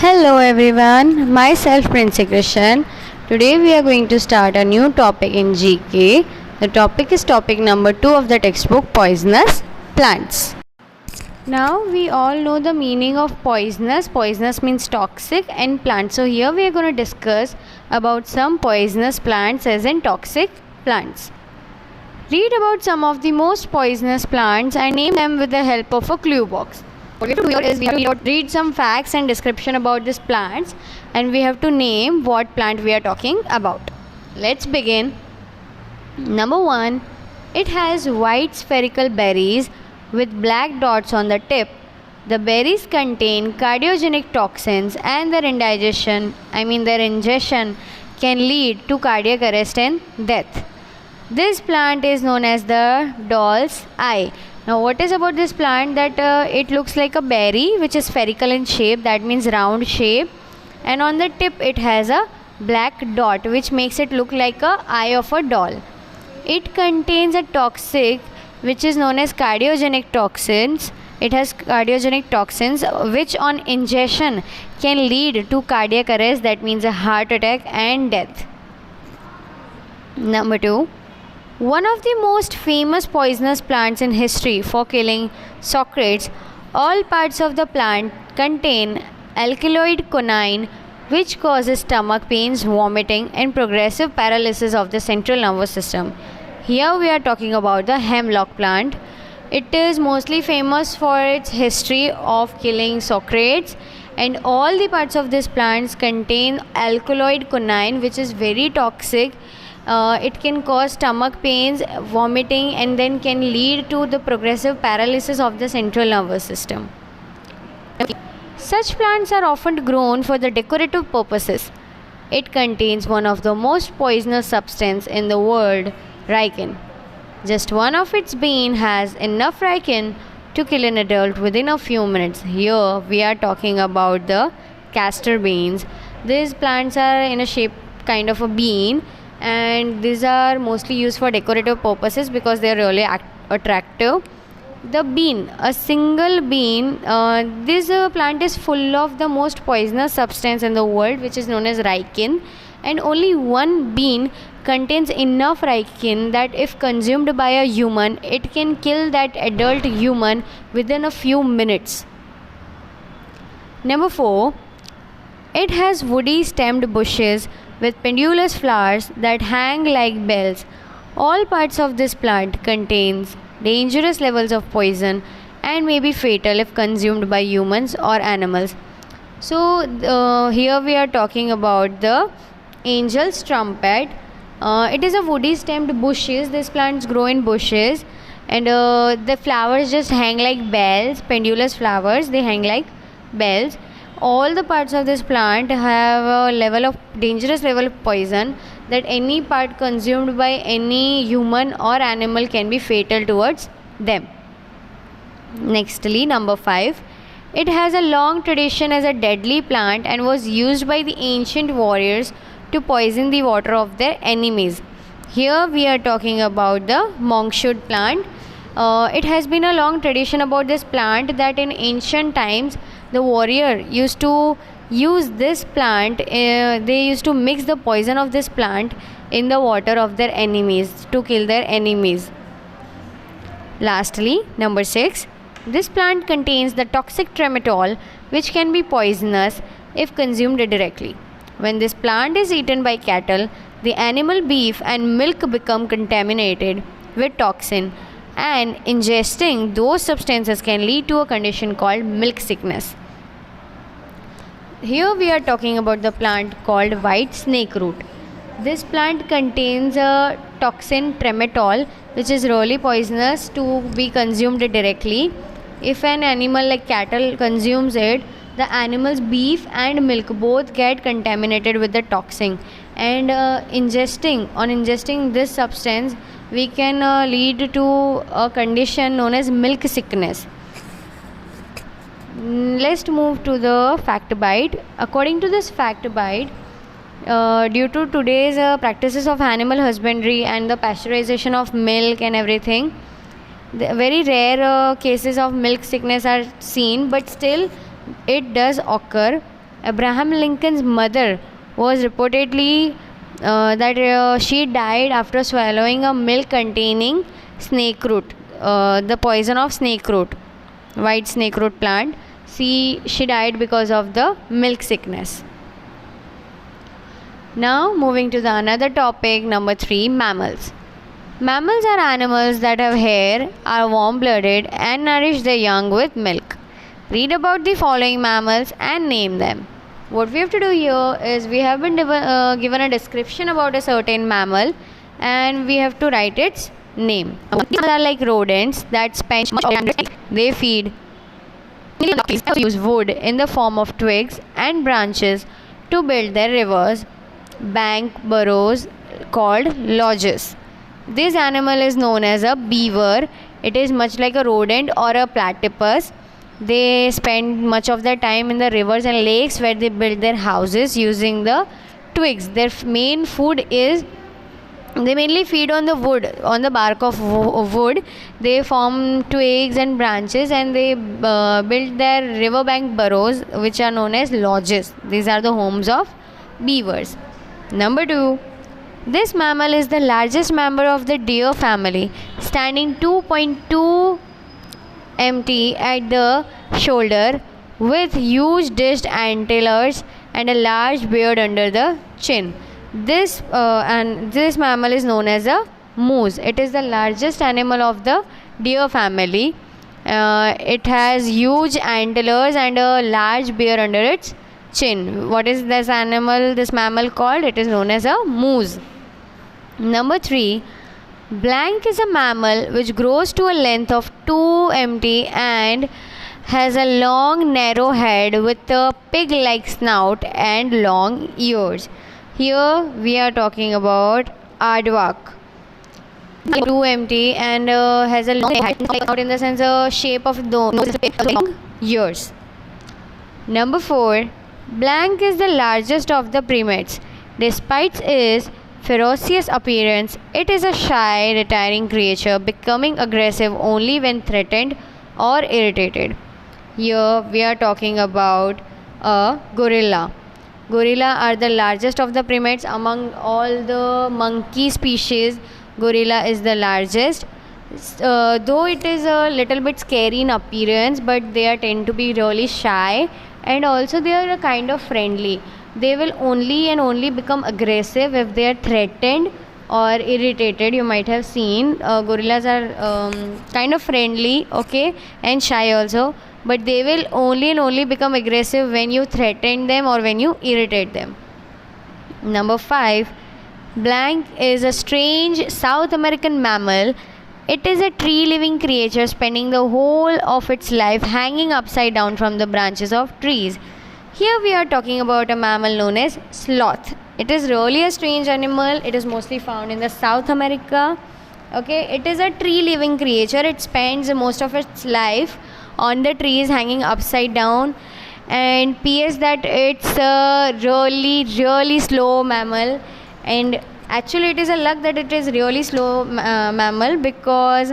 Hello everyone, myself Prince Krishan. Today we are going to start a new topic in GK. The topic is topic number 2 of the textbook Poisonous Plants. Now we all know the meaning of poisonous. Poisonous means toxic and plants. So here we are going to discuss about some poisonous plants as in toxic plants. Read about some of the most poisonous plants and name them with the help of a clue box. What we have to do here is we have to read some facts and description about these plants and we have to name what plant we are talking about. Let's begin. Number 1. It has white spherical berries with black dots on the tip. The berries contain cardiogenic toxins and their ingestion can lead to cardiac arrest and death. This plant is known as the doll's eye. Now what is about this plant that it looks like a berry which is spherical in shape, that means round shape, and on the tip it has a black dot which makes it look like a eye of a doll. It contains a toxic which is known as cardiogenic toxins. It has cardiogenic toxins which on ingestion can lead to cardiac arrest, that means a heart attack and death. Number 2. One of the most famous poisonous plants in history for killing Socrates, all parts of the plant contain alkaloid quinine which causes stomach pains, vomiting and progressive paralysis of the central nervous system. Here we are talking about the hemlock plant. It is mostly famous for its history of killing Socrates, and all the parts of this plant contain alkaloid quinine which is very toxic. It can cause stomach pains, vomiting, and then can lead to the progressive paralysis of the central nervous system. Such plants are often grown for the decorative purposes. It contains one of the most poisonous substances in the world, ricin. Just one of its bean has enough ricin to kill an adult within a few minutes. Here we are talking about the castor beans. These plants are in a shape kind of a bean, and these are mostly used for decorative purposes because they are really attractive. The bean, a single bean, this plant is full of the most poisonous substance in the world which is known as ricin, and only one bean contains enough ricin that if consumed by a human, it can kill that adult human within a few minutes. Number 4. It has woody stemmed bushes with pendulous flowers that hang like bells. All parts of this plant contains dangerous levels of poison and may be fatal if consumed by humans or animals. So here we are talking about the angel's trumpet. It is a woody stemmed bushes. These plants grow in bushes, and the flowers just hang like bells, pendulous flowers, they hang like bells. All the parts of this plant have a dangerous level of poison that any part consumed by any human or animal can be fatal towards them. Nextly, number 5. It has a long tradition as a deadly plant and was used by the ancient warriors to poison the water of their enemies. Here we are talking about the monkshood plant. It has been a long tradition about this plant that in ancient times the warrior used to use this plant. They used to mix the poison of this plant in the water of their enemies to kill their enemies. Lastly, number 6. This plant contains the toxic tremetol which can be poisonous if consumed directly. When this plant is eaten by cattle, the animal beef and milk become contaminated with toxin, and ingesting those substances can lead to a condition called milk sickness. Here we are talking about the plant called white snake root. This plant contains a toxin tremetol which is really poisonous to be consumed directly. If an animal like cattle consumes it, the animal's beef and milk both get contaminated with the toxin, and ingesting this substance we can lead to a condition known as milk sickness. Let's move to the fact bite. According to this fact bite, due to today's practices of animal husbandry and the pasteurization of milk and everything, very rare cases of milk sickness are seen, but still it does occur. Abraham Lincoln's mother was reportedly that she died after swallowing a milk containing snake root, the poison of snake root, white snake root plant. She died because of the milk sickness. Now moving to the another topic, number 3, mammals. Mammals are animals that have hair, are warm-blooded and nourish their young with milk. Read about the following mammals and name them. What we have to do here is we have been given a description about a certain mammal and we have to write its name. These are like rodents that spend much of their day. They feed. They use wood in the form of twigs and branches to build their rivers, bank burrows called lodges. This animal is known as a beaver. It is much like a rodent or a platypus. They spend much of their time in the rivers and lakes where they build their houses using the twigs. Their main food is they mainly feed on the wood, on the bark of wood. They form twigs and branches and they build their riverbank burrows, which are known as lodges. These are the homes of beavers. Number 2. This mammal is the largest member of the deer family, standing 2.2 mt at the shoulder with huge dished antlers and a large beard under the chin. This mammal is known as a moose. It is the largest animal of the deer family. It has huge antlers and a large beard under its chin. What is this mammal called? It is known as a moose. Number 3. Blank is a mammal which grows to a length of 2 mt and has a long narrow head with a pig-like snout and long ears. Here we are talking about aardvark. 2 mt and has a long head in the sense shape of long ears. Number 4. Blank is the largest of the primates. Despite its ferocious appearance, it is a shy, retiring creature, becoming aggressive only when threatened or irritated. Here we are talking about a gorilla. Gorilla are the largest of the primates among all the monkey species. Gorilla is the largest. Though it is a little bit scary in appearance, but they tend to be really shy and also they are kind of friendly. They will only become aggressive if they are threatened or irritated. You might have seen gorillas are kind of friendly, okay, and shy also, but they will only become aggressive when you threaten them or when you irritate them. Number 5. Blank is a strange South American mammal. It is a tree-living creature spending the whole of its life hanging upside down from the branches of trees. Here we are talking about a mammal known as sloth. It is really a strange animal. It is mostly found in the South America. Okay, it is a tree-living creature. It spends most of its life on the trees hanging upside down. And PS that it's a really slow mammal. And actually it is a luck that it is really slow mammal because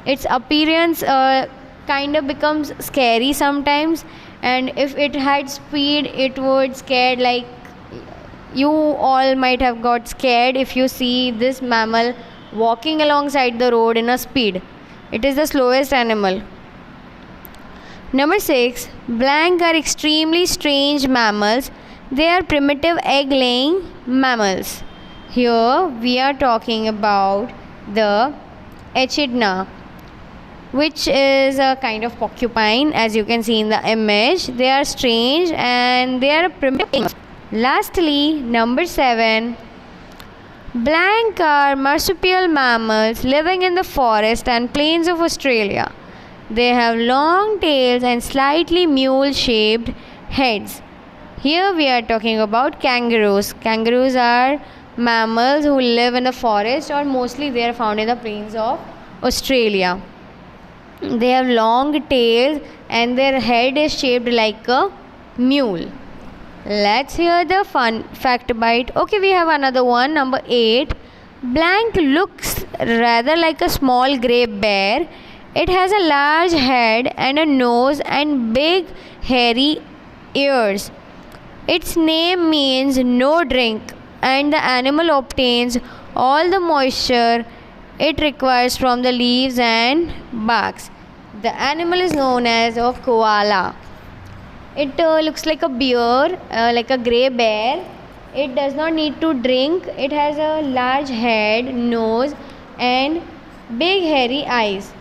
its appearance kind of becomes scary sometimes. And if it had speed, it would scared, like you all might have got scared if you see this mammal walking alongside the road in a speed. It is the slowest animal. Number 6. Blank are extremely strange mammals. They are primitive egg-laying mammals. Here we are talking about the echidna, which is a kind of porcupine, as you can see in the image. They are strange and they are primitive. Lastly, number 7. Blank are marsupial mammals living in the forest and plains of Australia. They have long tails and slightly mule-shaped heads. Here we are talking about kangaroos. Kangaroos are mammals who live in the forest, or mostly they are found in the plains of Australia. They have long tails and their head is shaped like a mule. Let's hear the fun fact bite. Okay, we have another one. Number 8. Blank looks rather like a small grey bear. It has a large head and a nose and big hairy ears. Its name means no drink, and the animal obtains all the moisture it requires from the leaves and barks. The animal is known as a koala. It looks like a bear, like a grey bear. It does not need to drink. It has a large head, nose, and big hairy eyes.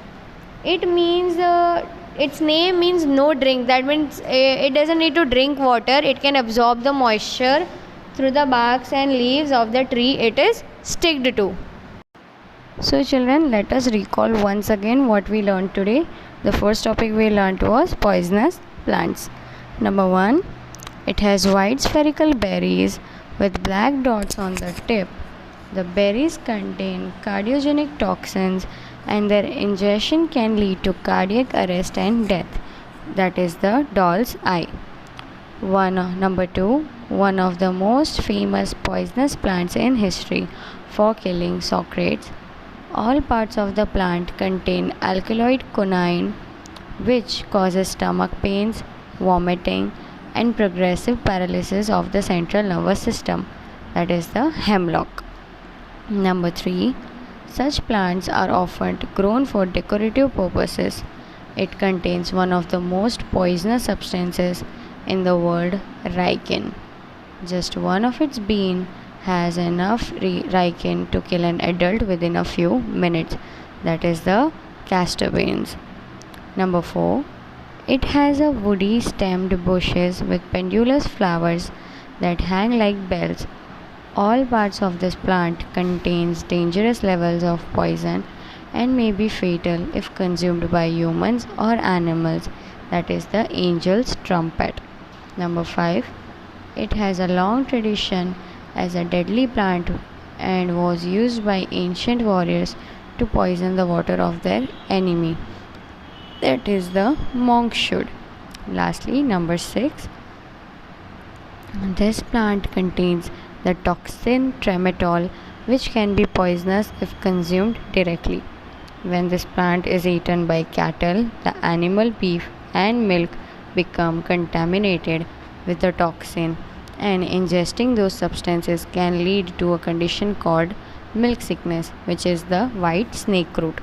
Its name means no drink. That means it doesn't need to drink water. It can absorb the moisture through the barks and leaves of the tree it is sticked to. So children, let us recall once again what we learned today. The first topic we learned was poisonous plants. Number 1, it has white spherical berries with black dots on the tip. The berries contain cardiogenic toxins and their ingestion can lead to cardiac arrest and death. That is the doll's eye. Number 2, one of the most famous poisonous plants in history for killing Socrates. All parts of the plant contain alkaloid quinine, which causes stomach pains, vomiting, and progressive paralysis of the central nervous system. That is the hemlock. Number 3, such plants are often grown for decorative purposes. It contains one of the most poisonous substances in the world, ricin. Just one of its bean has enough ricin to kill an adult within a few minutes. That is the castor beans. Number 4, it has a woody stemmed bushes with pendulous flowers that hang like bells. All parts of this plant contains dangerous levels of poison and may be fatal if consumed by humans or animals. That is the angel's trumpet. Number 5, it has a long tradition as a deadly plant and was used by ancient warriors to poison the water of their enemy. That is the monk should. Lastly, number 6, this plant contains the toxin tremetol, which can be poisonous if consumed directly. When this plant is eaten by cattle, the animal beef and milk become contaminated with the toxin, and ingesting those substances can lead to a condition called milk sickness, which is the white snake root.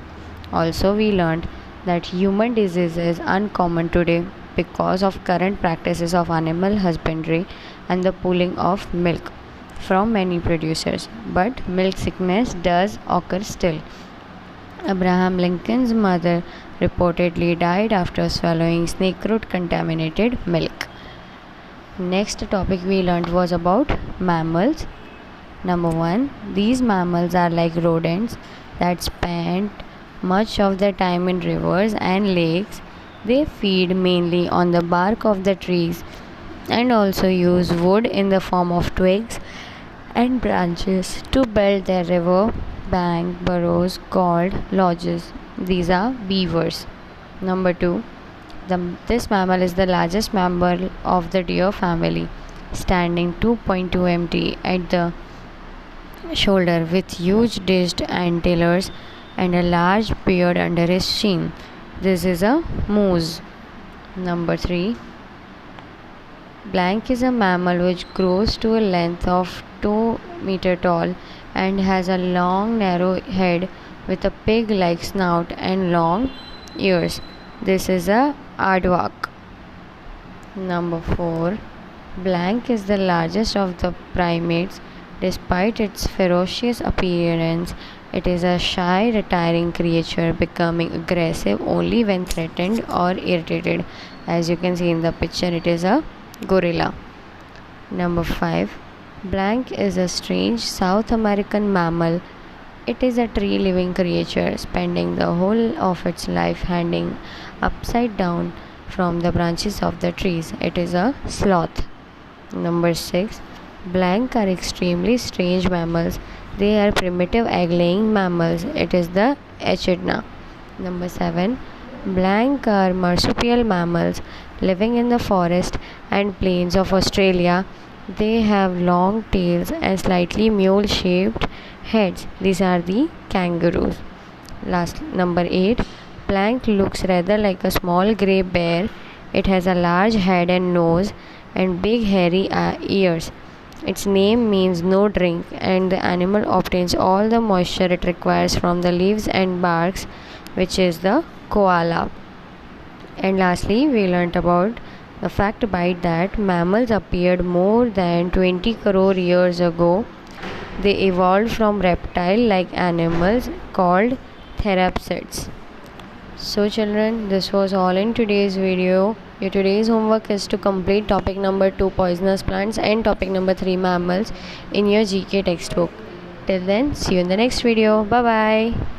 Also, we learned that human disease is uncommon today because of current practices of animal husbandry and the pooling of milk from many producers, but milk sickness does occur still. Abraham Lincoln's mother reportedly died after swallowing snake root contaminated milk. Next topic we learned was about mammals. Number 1, these mammals are like rodents that spend much of their time in rivers and lakes. They feed mainly on the bark of the trees and also use wood in the form of twigs and branches to build their river bank burrows called lodges. These are beavers. Number 2, this mammal is the largest mammal of the deer family, standing 2.2 mt at the shoulder with huge dished antlers and a large beard under his chin. This is a moose. Number 3, Blank is a mammal which grows to a length of 2 meters tall and has a long narrow head with a pig-like snout and long ears. This is a aardvark. Number 4, Blank is the largest of the primates. Despite its ferocious appearance, it is a shy, retiring creature, becoming aggressive only when threatened or irritated. As you can see in the picture, it is a gorilla. Number 5, Blank is a strange South American mammal. It is a tree-living creature, spending the whole of its life hanging upside down from the branches of the trees. It is a sloth. Number 6, Blank are extremely strange mammals. They are primitive egg-laying mammals. It is the echidna. Number 7, Blank are marsupial mammals living in the forest and plains of Australia. They have long tails and slightly mule-shaped heads. These are the kangaroos. Number 8, Blank looks rather like a small grey bear. It has a large head and nose and big hairy ears. Its name means no drink, and the animal obtains all the moisture it requires from the leaves and barks, which is the koala. And lastly, we learnt about the fact bite that mammals appeared more than 20 crore years ago. They evolved from reptile-like animals called therapsids. So children, this was all in today's video. Your today's homework is to complete topic number 2 poisonous plants and topic number 3 mammals in your GK textbook. Till then, see you in the next video. Bye bye.